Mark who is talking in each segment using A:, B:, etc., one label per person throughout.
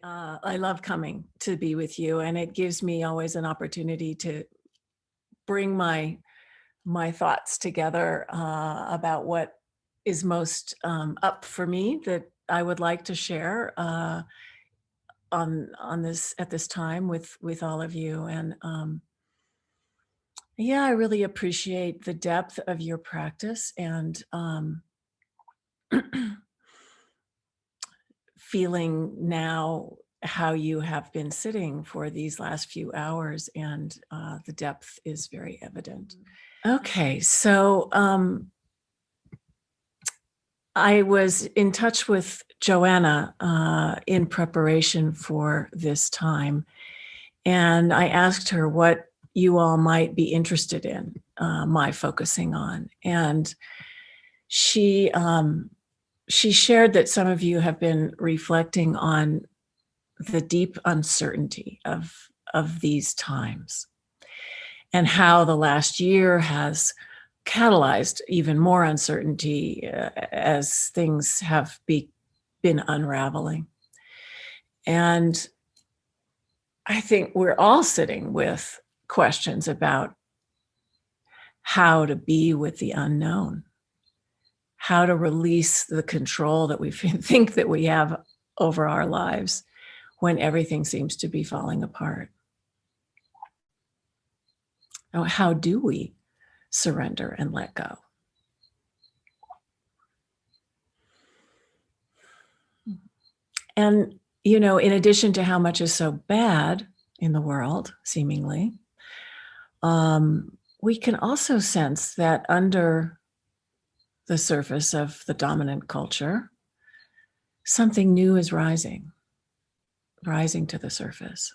A: I love coming to be with you, and it gives me always an opportunity to bring my thoughts together about what is most up for me that I would like to share on this at this time with all of you. And yeah, I really appreciate the depth of your practice and feeling now how you have been sitting for these last few hours, and the depth is very evident. Okay, so I was in touch with Joanna in preparation for this time, and I asked her what you all might be interested in my focusing on. And she shared that some of you have been reflecting on the deep uncertainty of these times and how the last year has catalyzed even more uncertainty as things have been unraveling. And I think we're all sitting with questions about how to be with the unknown, how to release the control that we think that we have over our lives when everything seems to be falling apart. Now, how do we surrender and let go? And, you know, in addition to how much is so bad in the world, seemingly, we can also sense that under the surface of the dominant culture, something new is rising to the surface.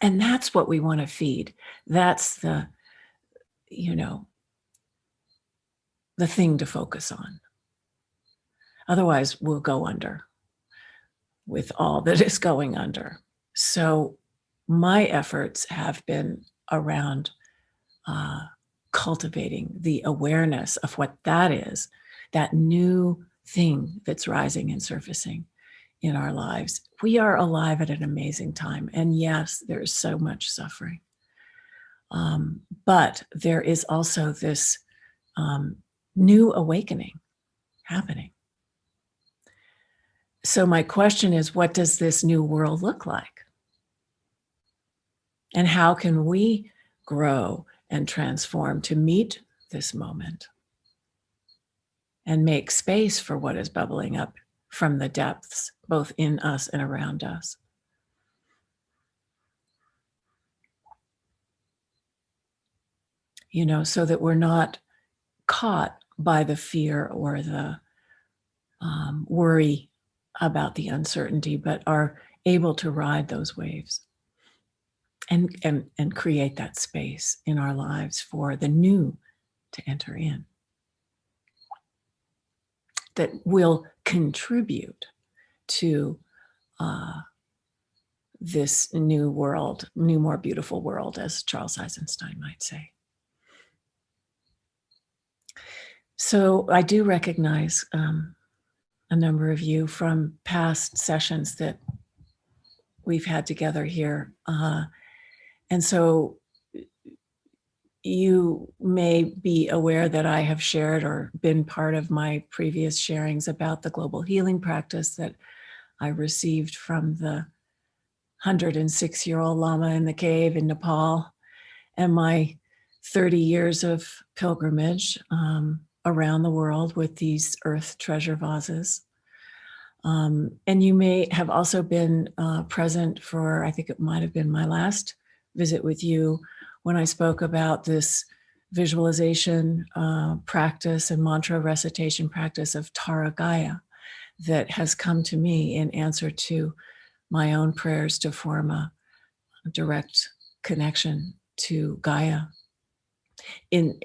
A: And that's what we want to feed. That's the thing to focus on. Otherwise, we'll go under with all that is going under. So my efforts have been around cultivating the awareness of what that is, that new thing that's rising and surfacing in our lives. We are alive at an amazing time. And yes, there is so much suffering. But there is also this new awakening happening. So my question is, what does this new world look like? And how can we grow and transform to meet this moment and make space for what is bubbling up from the depths, both in us and around us? You know, so that we're not caught by the fear or the worry about the uncertainty, but are able to ride those waves and create that space in our lives for the new to enter in that will contribute to this new world, new, more beautiful world, as Charles Eisenstein might say. So I do recognize a number of you from past sessions that we've had together here. And so you may be aware that I have shared or been part of my previous sharings about the global healing practice that I received from the 106-year-old Lama in the cave in Nepal, and my 30 years of pilgrimage around the world with these earth treasure vases. And you may have also been present for, I think it might have been my last visit with you, when I spoke about this visualization practice and mantra recitation practice of Tara Gaia that has come to me in answer to my own prayers to form a direct connection to Gaia. In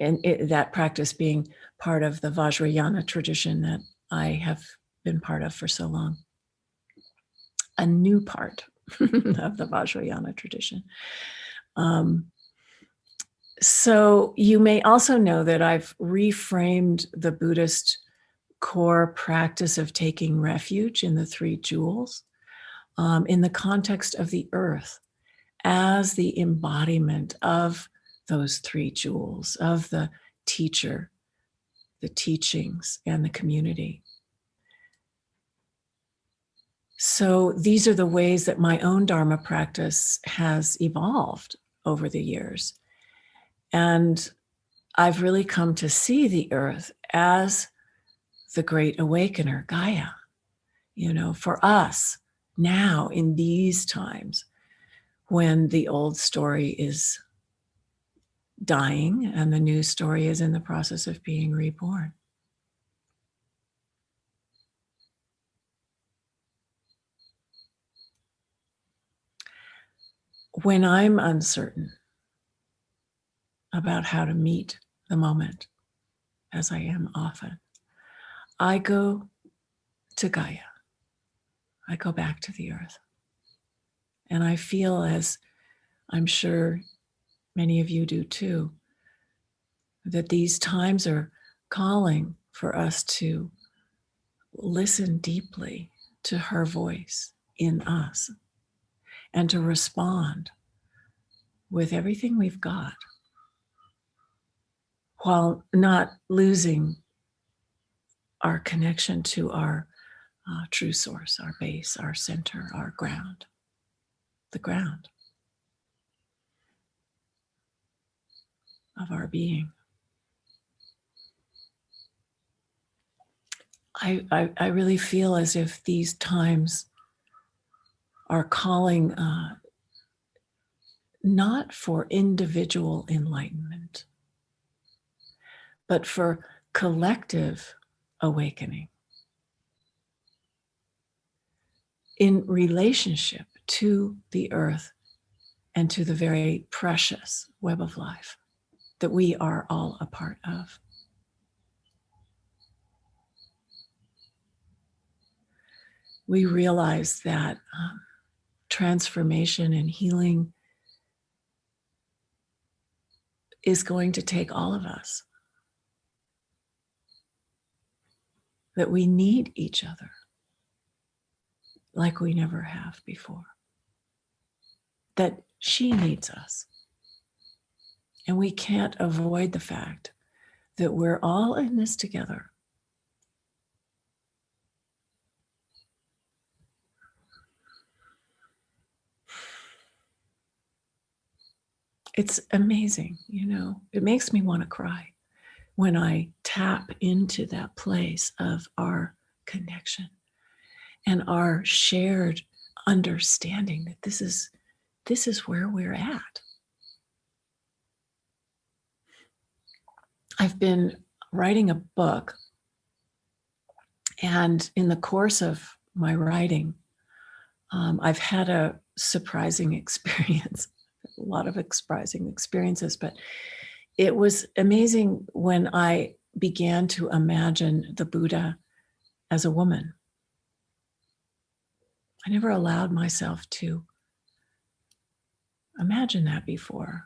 A: that practice being part of the Vajrayana tradition that I have been part of for so long. A new part of the Vajrayana tradition. So you may also know that I've reframed the Buddhist core practice of taking refuge in the three jewels, in the context of the earth as the embodiment of those three jewels, of the teacher, the teachings, and the community. So these are the ways that my own Dharma practice has evolved over the years. And I've really come to see the earth as the great awakener, Gaia, for us now in these times when the old story is dying and the new story is in the process of being reborn. When I'm uncertain about how to meet the moment, as I am often, I go to Gaia. I go back to the earth. And I feel, as I'm sure many of you do too, that these times are calling for us to listen deeply to her voice in us and to respond with everything we've got while not losing our connection to our true source, our base, our center, our ground, the ground of our being. I really feel as if these times are calling not for individual enlightenment, but for collective awakening in relationship to the earth and to the very precious web of life that we are all a part of. We realize that transformation and healing is going to take all of us, that we need each other like we never have before, that she needs us. And we can't avoid the fact that we're all in this together. It's amazing, it makes me want to cry when I tap into that place of our connection and our shared understanding that this is where we're at. I've been writing a book, and in the course of my writing, I've had a surprising experience, a lot of surprising experiences, but it was amazing when I began to imagine the Buddha as a woman. I never allowed myself to imagine that before.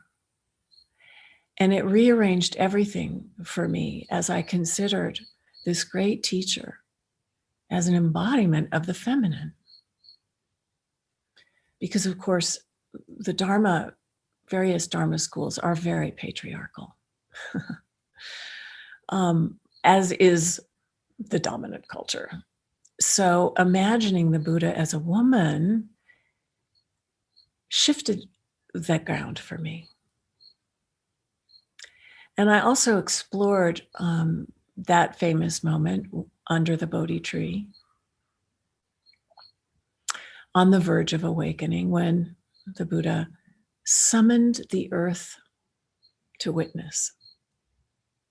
A: And it rearranged everything for me as I considered this great teacher as an embodiment of the feminine. Because, of course, the Dharma, various Dharma schools are very patriarchal, as is the dominant culture. So imagining the Buddha as a woman shifted that ground for me. And I also explored that famous moment under the Bodhi tree on the verge of awakening when the Buddha summoned the earth to witness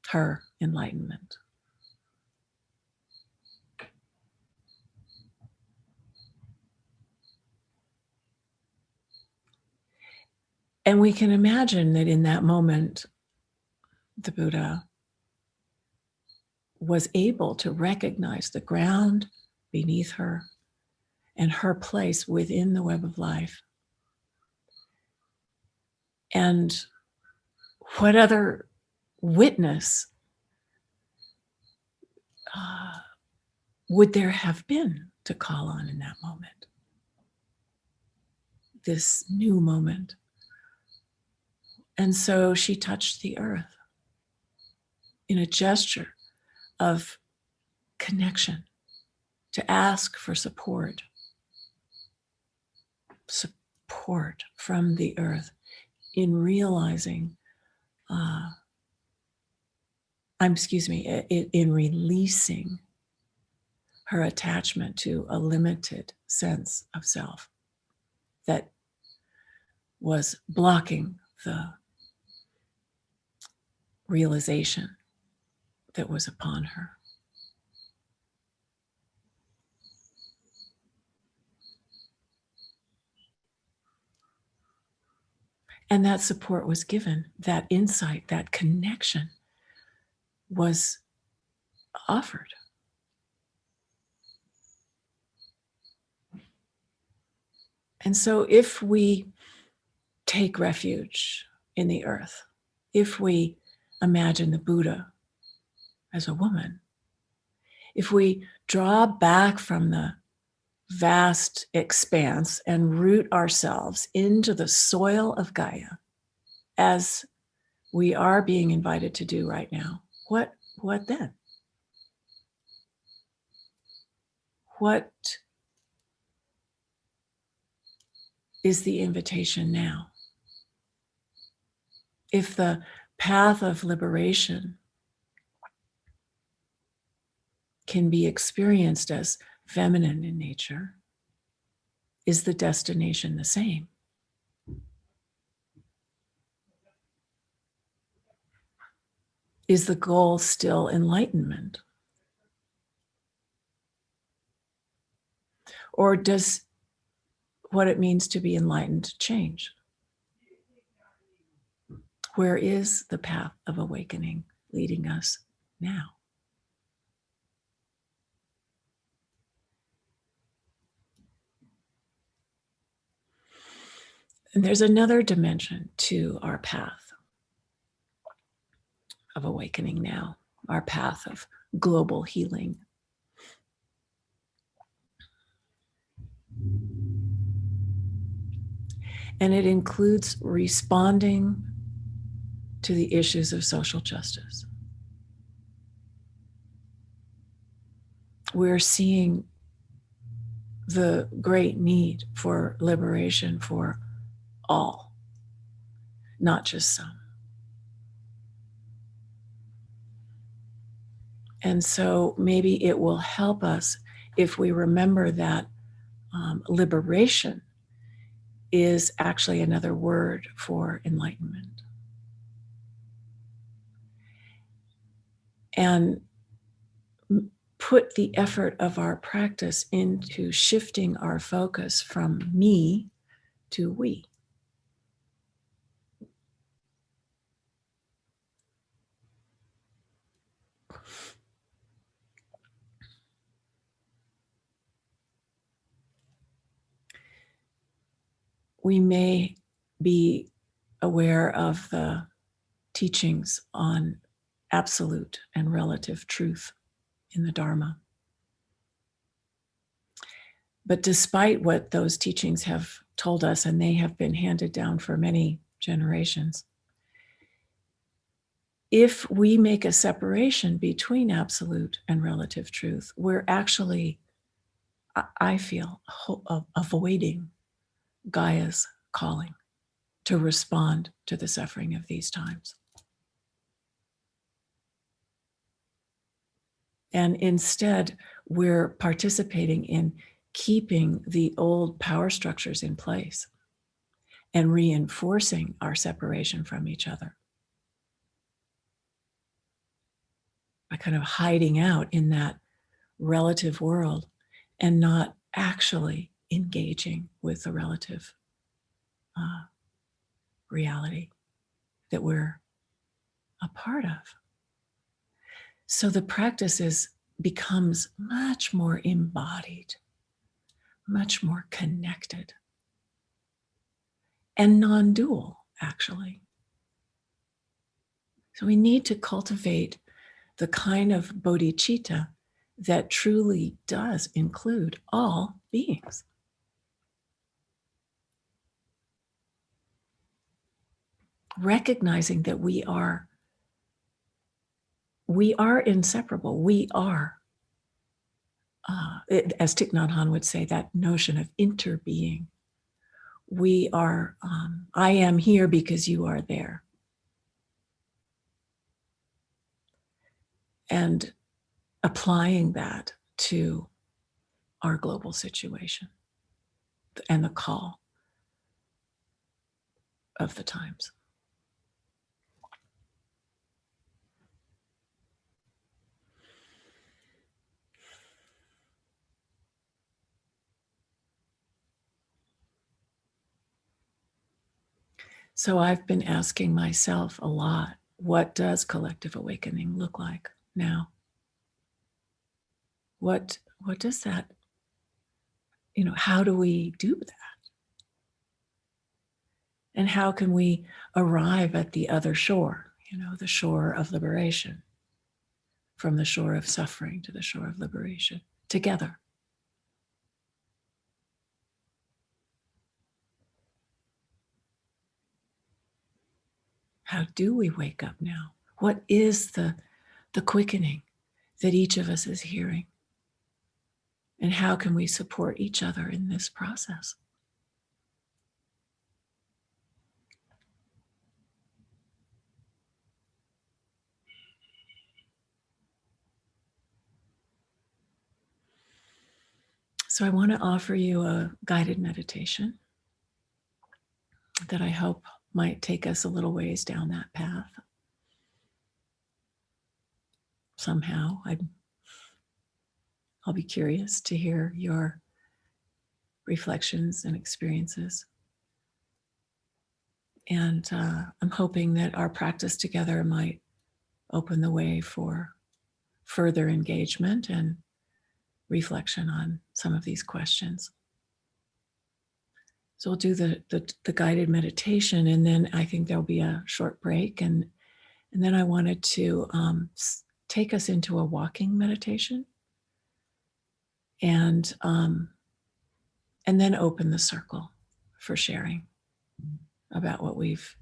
A: her enlightenment. And we can imagine that in that moment, the Buddha was able to recognize the ground beneath her and her place within the web of life. And what other witness would there have been to call on in that moment? This new moment. And so she touched the earth in a gesture of connection to ask for support from the earth in realizing, in releasing her attachment to a limited sense of self that was blocking the realization that was upon her. And that support was given, that insight, that connection was offered. And so if we take refuge in the earth, if we imagine the Buddha as a woman, if we draw back from the vast expanse and root ourselves into the soil of Gaia, as we are being invited to do right now, what then? What is the invitation now? If the path of liberation can be experienced as feminine in nature, is the destination the same? Is the goal still enlightenment? Or does what it means to be enlightened change? Where is the path of awakening leading us now? And there's another dimension to our path of awakening now, our path of global healing. And it includes responding to the issues of social justice. We're seeing the great need for liberation for all, not just some. And so maybe it will help us if we remember that liberation is actually another word for enlightenment. And put the effort of our practice into shifting our focus from me to we. We may be aware of the teachings on absolute and relative truth in the Dharma. But despite what those teachings have told us, and they have been handed down for many generations, if we make a separation between absolute and relative truth, we're actually, I feel, avoiding Gaia's calling to respond to the suffering of these times. And instead, we're participating in keeping the old power structures in place and reinforcing our separation from each other by kind of hiding out in that relative world and not actually engaging with the relative reality that we're a part of. So the practice becomes much more embodied, much more connected, and non-dual, actually. So we need to cultivate the kind of bodhicitta that truly does include all beings. Recognizing that we are inseparable. We are, as Thich Nhat Hanh would say, that notion of interbeing. We are, I am here because you are there. And applying that to our global situation and the call of the times. So I've been asking myself a lot, what does collective awakening look like now? What does that, how do we do that? And how can we arrive at the other shore, the shore of liberation, from the shore of suffering to the shore of liberation, together? How do we wake up now? What is the quickening that each of us is hearing? And how can we support each other in this process? So I want to offer you a guided meditation that I hope might take us a little ways down that path. Somehow, I'll be curious to hear your reflections and experiences. And I'm hoping that our practice together might open the way for further engagement and reflection on some of these questions. So we'll do the guided meditation, and then I think there'll be a short break, and then I wanted to take us into a walking meditation, and then open the circle for sharing about what we've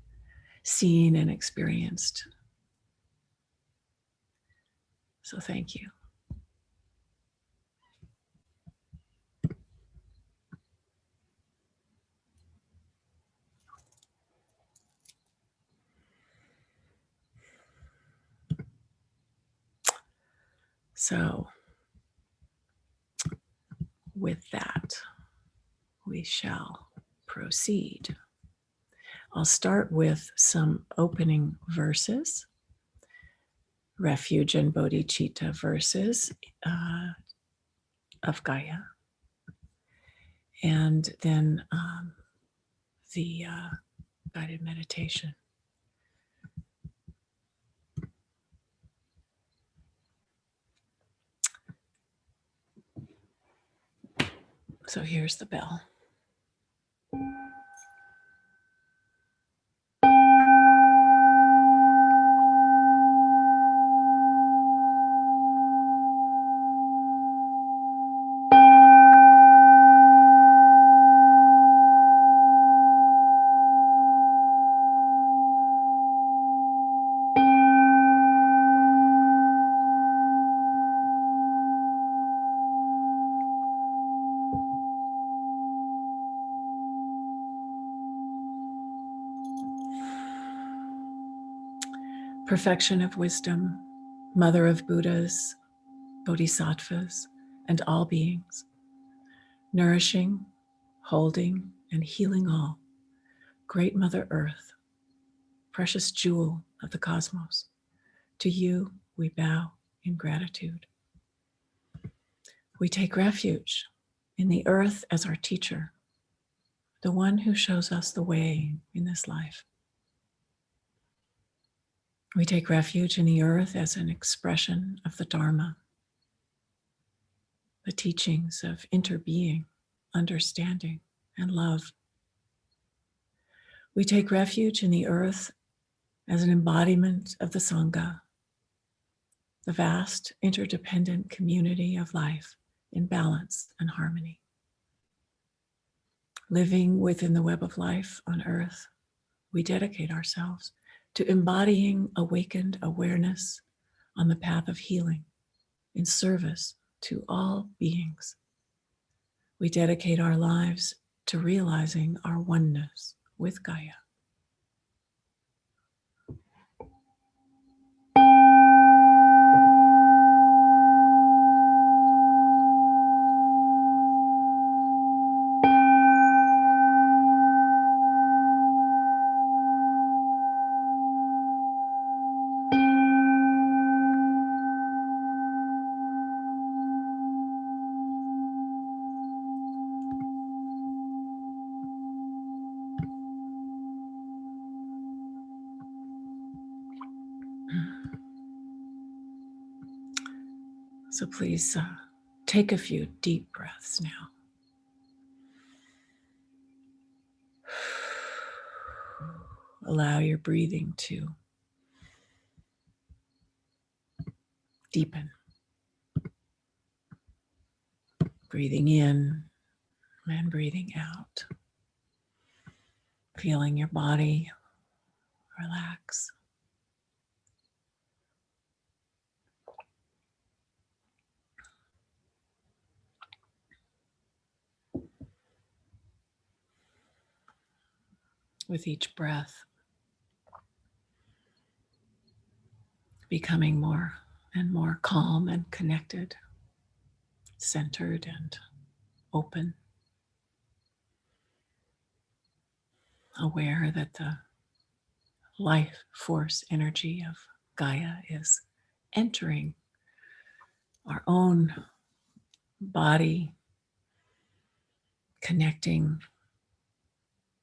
A: seen and experienced. So thank you. So with that, we shall proceed. I'll start with some opening verses, refuge and bodhicitta verses of Gaia, and then the guided meditation. So here's the bell. Perfection of wisdom, mother of Buddhas, bodhisattvas, and all beings, nourishing, holding, and healing all, Great Mother Earth, precious jewel of the cosmos, to you we bow in gratitude. We take refuge in the earth as our teacher, the one who shows us the way in this life. We take refuge in the earth as an expression of the Dharma, the teachings of interbeing, understanding, and love. We take refuge in the earth as an embodiment of the Sangha, the vast interdependent community of life in balance and harmony. Living within the web of life on earth, we dedicate ourselves to embodying awakened awareness on the path of healing in service to all beings. We dedicate our lives to realizing our oneness with Gaia. So please take a few deep breaths now. Allow your breathing to deepen. Breathing in and breathing out. Feeling your body relax. With each breath, becoming more and more calm and connected, centered and open, aware that the life force energy of Gaia is entering our own body, connecting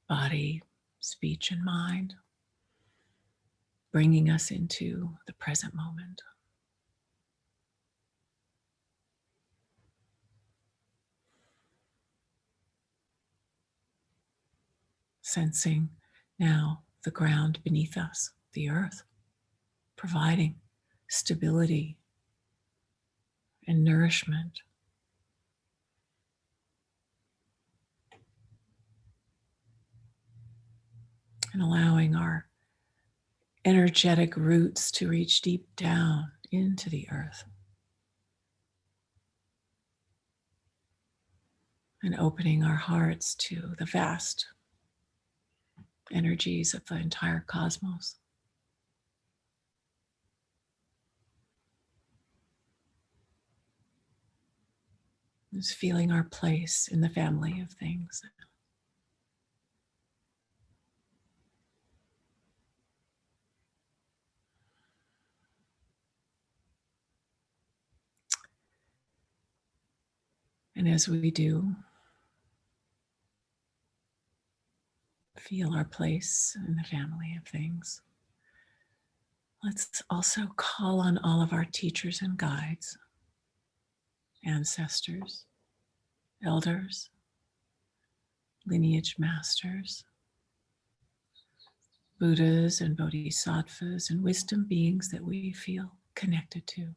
A: body, speech, and mind, bringing us into the present moment. Sensing now the ground beneath us, the earth, providing stability and nourishment. And allowing our energetic roots to reach deep down into the earth. And opening our hearts to the vast energies of the entire cosmos. Just feeling our place in the family of things. And as we do, feel our place in the family of things, let's also call on all of our teachers and guides, ancestors, elders, lineage masters, Buddhas and Bodhisattvas and wisdom beings that we feel connected to,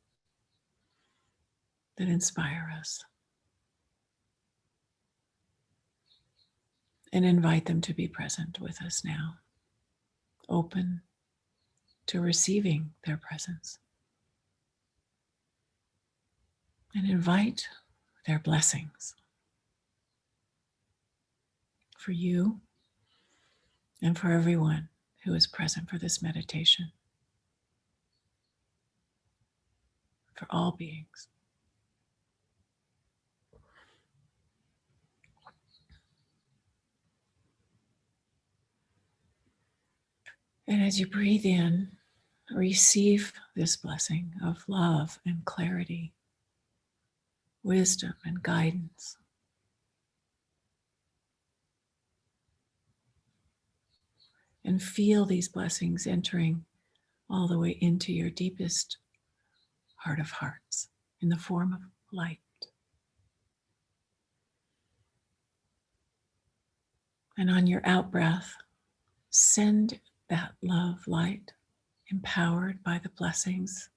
A: that inspire us. And invite them to be present with us now, open to receiving their presence. And invite their blessings for you and for everyone who is present for this meditation, for all beings. And as you breathe in, receive this blessing of love and clarity, wisdom and guidance. And feel these blessings entering all the way into your deepest heart of hearts in the form of light. And on your out breath, send that love light, empowered by the blessings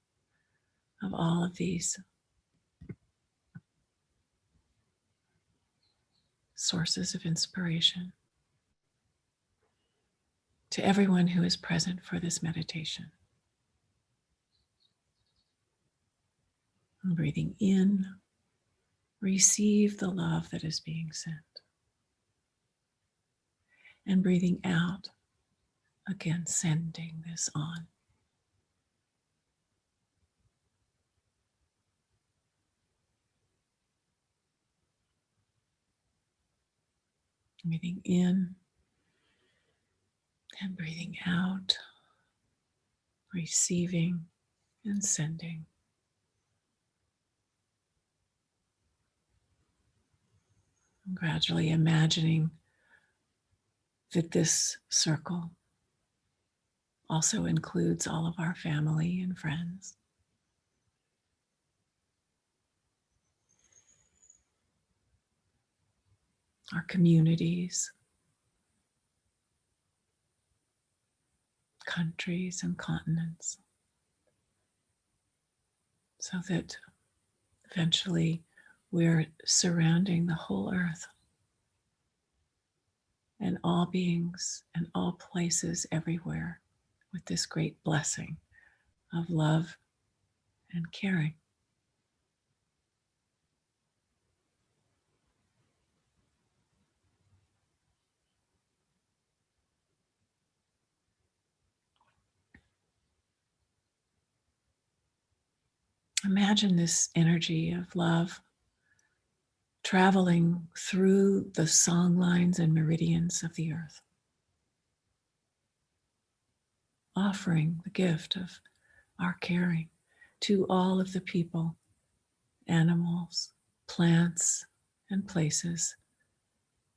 A: of all of these sources of inspiration to everyone who is present for this meditation. And breathing in, receive the love that is being sent. And breathing out, again, sending this on. Breathing in and breathing out, receiving and sending. And gradually imagining that this circle also includes all of our family and friends. Our communities, countries, and continents, so that eventually we're surrounding the whole earth and all beings and all places everywhere with this great blessing of love and caring. Imagine this energy of love traveling through the song lines and meridians of the earth, offering the gift of our caring to all of the people, animals, plants, and places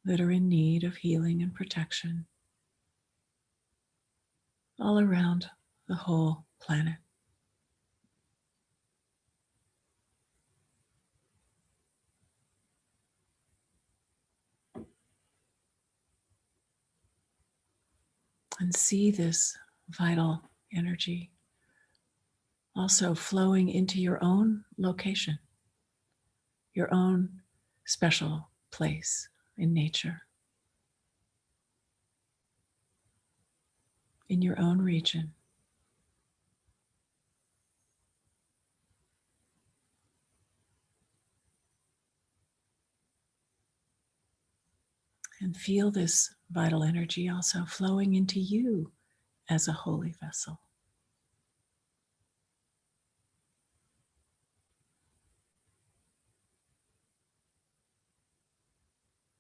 A: that are in need of healing and protection all around the whole planet. And see this vital energy also flowing into your own location, your own special place in nature, in your own region. And feel this vital energy also flowing into you as a holy vessel.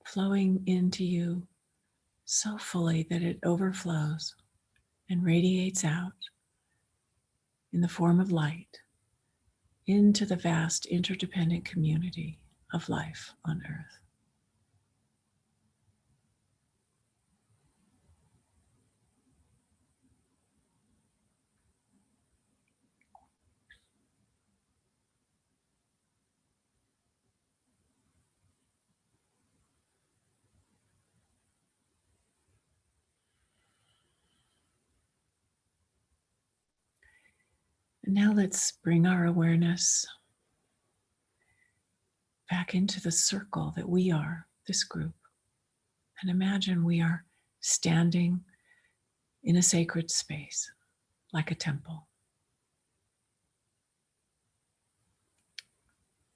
A: Flowing into you so fully that it overflows and radiates out in the form of light into the vast interdependent community of life on earth. And now let's bring our awareness back into the circle that we are, this group. And imagine we are standing in a sacred space, like a temple.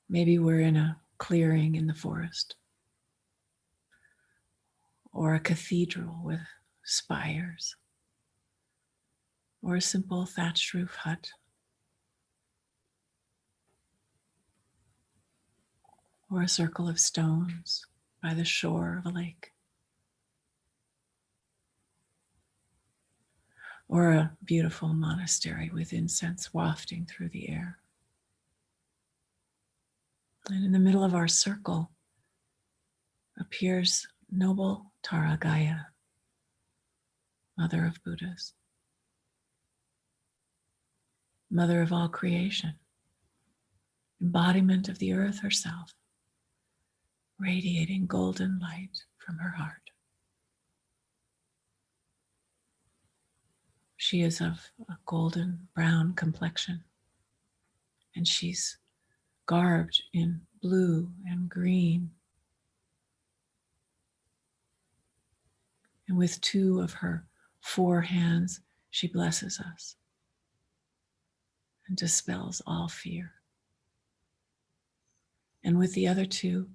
A: Maybe we're in a clearing in the forest, or a cathedral with spires, or a simple thatched roof hut, or a circle of stones by the shore of a lake, or a beautiful monastery with incense wafting through the air. And in the middle of our circle appears noble Tara Gaia, mother of Buddhas, mother of all creation, embodiment of the earth herself, radiating golden light from her heart. She is of a golden brown complexion and she's garbed in blue and green. And with two of her 4 hands, she blesses us and dispels all fear. And with the other 2,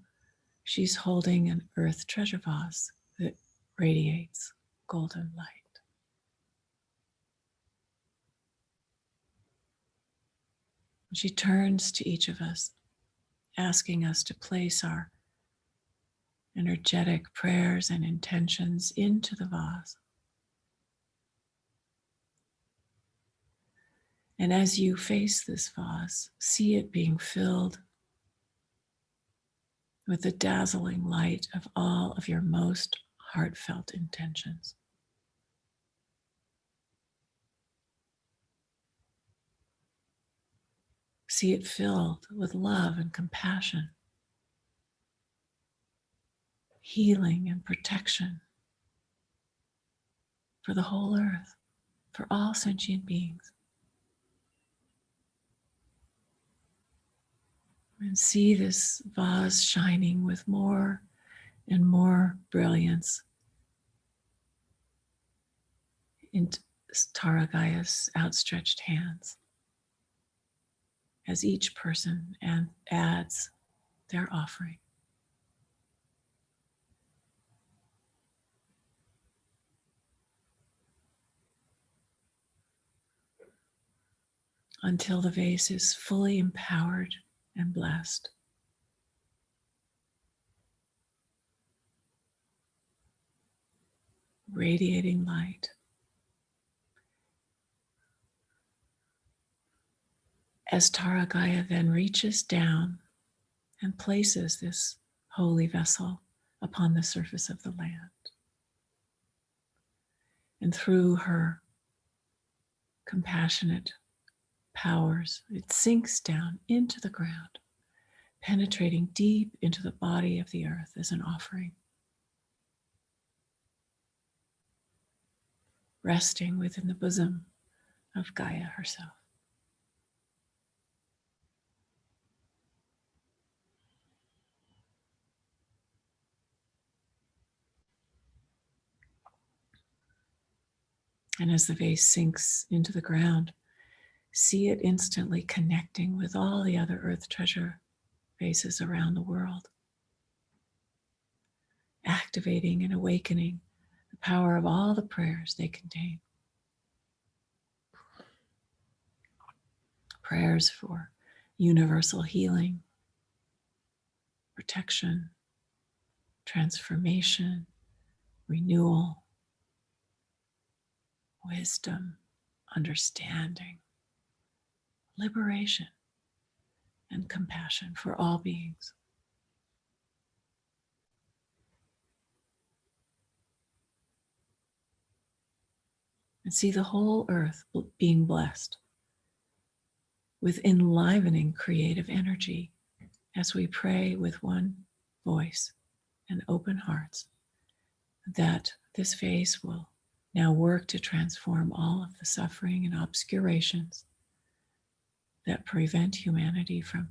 A: she's holding an earth treasure vase that radiates golden light. She turns to each of us, asking us to place our energetic prayers and intentions into the vase. And as you face this vase, see it being filled with the dazzling light of all of your most heartfelt intentions. See it filled with love and compassion, healing and protection for the whole earth, for all sentient beings. And see this vase shining with more and more brilliance in Tara Gaia's outstretched hands as each person adds their offering. Until the vase is fully empowered and blessed. Radiating light. As Tara Gaia then reaches down and places this holy vessel upon the surface of the land. And through her compassionate powers, it sinks down into the ground, penetrating deep into the body of the earth as an offering, resting within the bosom of Gaia herself. And as the vase sinks into the ground, see it instantly connecting with all the other earth treasure vases around the world, activating and awakening the power of all the prayers they contain. Prayers for universal healing, protection, transformation, renewal, wisdom, understanding, liberation, and compassion for all beings. And see the whole earth being blessed with enlivening creative energy as we pray with one voice and open hearts that this vase will now work to transform all of the suffering and obscurations that prevent humanity from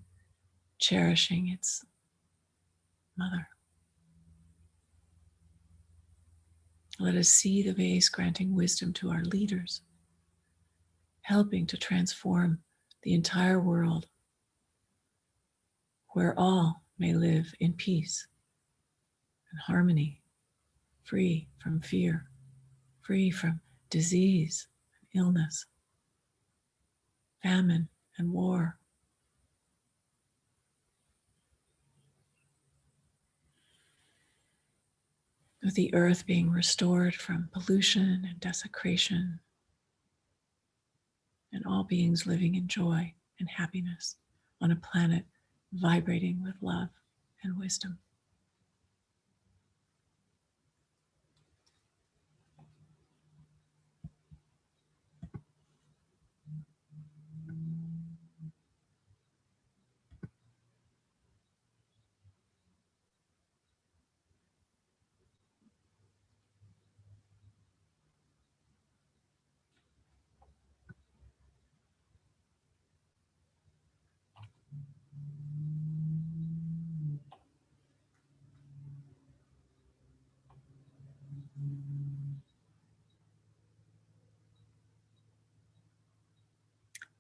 A: cherishing its mother. Let us see the vase granting wisdom to our leaders, helping to transform the entire world where all may live in peace and harmony, free from fear, free from disease and illness, famine and war. With the earth being restored from pollution and desecration, and all beings living in joy and happiness on a planet vibrating with love and wisdom.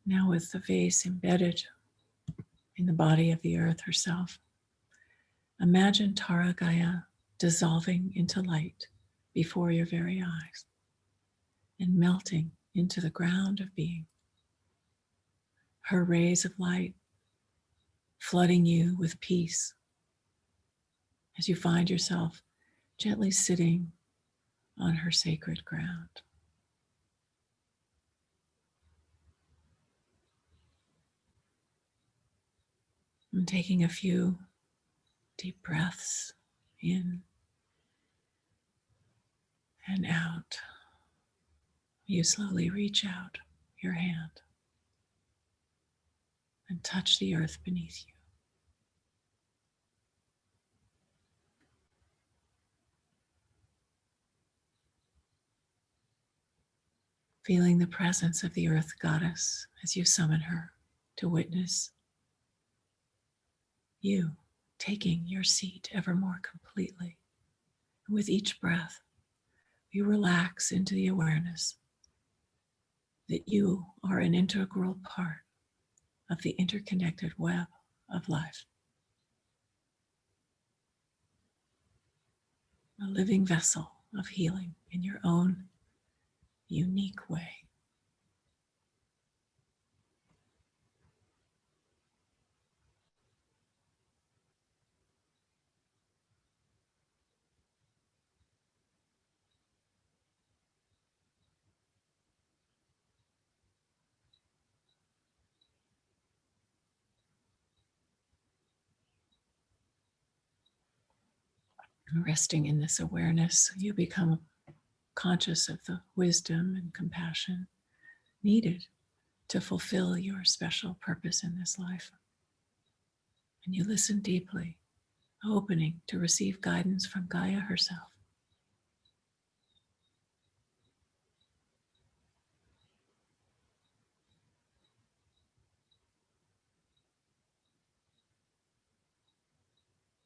A: Now, with the vase embedded in the body of the earth herself, imagine Tara Gaia dissolving into light before your very eyes and melting into the ground of being. Her rays of light flooding you with peace as you find yourself gently sitting on her sacred ground. And taking a few deep breaths in and out, you slowly reach out your hand and touch the earth beneath you. Feeling the presence of the earth goddess as you summon her to witness you taking your seat ever more completely. With each breath, you relax into the awareness that you are an integral part of the interconnected web of life, a living vessel of healing in your own unique way. Resting in this awareness, you become conscious of the wisdom and compassion needed to fulfill your special purpose in this life. And you listen deeply, opening to receive guidance from Gaia herself.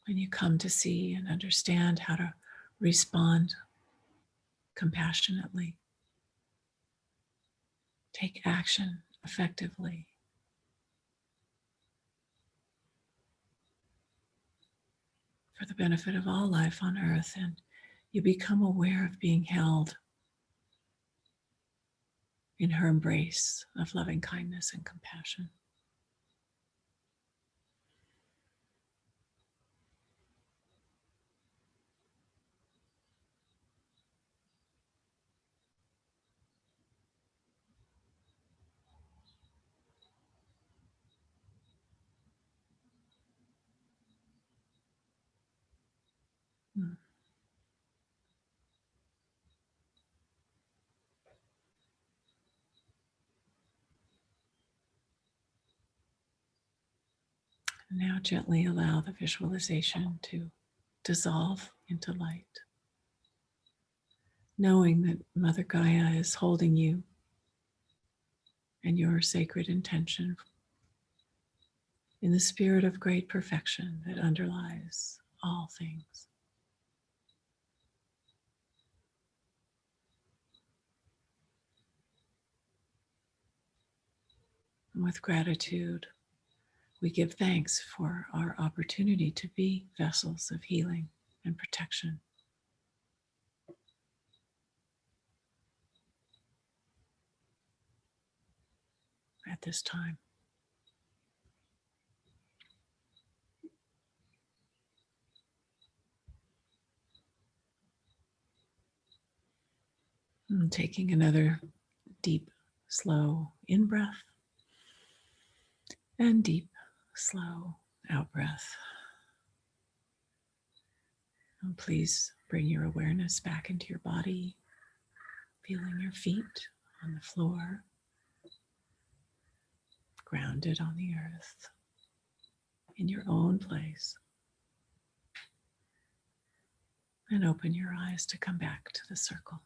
A: When you come to see and understand how to respond compassionately, take action effectively, for the benefit of all life on earth, and you become aware of being held in her embrace of loving kindness and compassion. Mm. Now gently allow the visualization to dissolve into light, knowing that Mother Gaia is holding you and your sacred intention in the spirit of great perfection that underlies all things. And with gratitude, we give thanks for our opportunity to be vessels of healing and protection at this time. And taking another deep, slow in-breath and deep, slow out-breath. And please bring your awareness back into your body, feeling your feet on the floor, grounded on the earth, in your own place. And open your eyes to come back to the circle.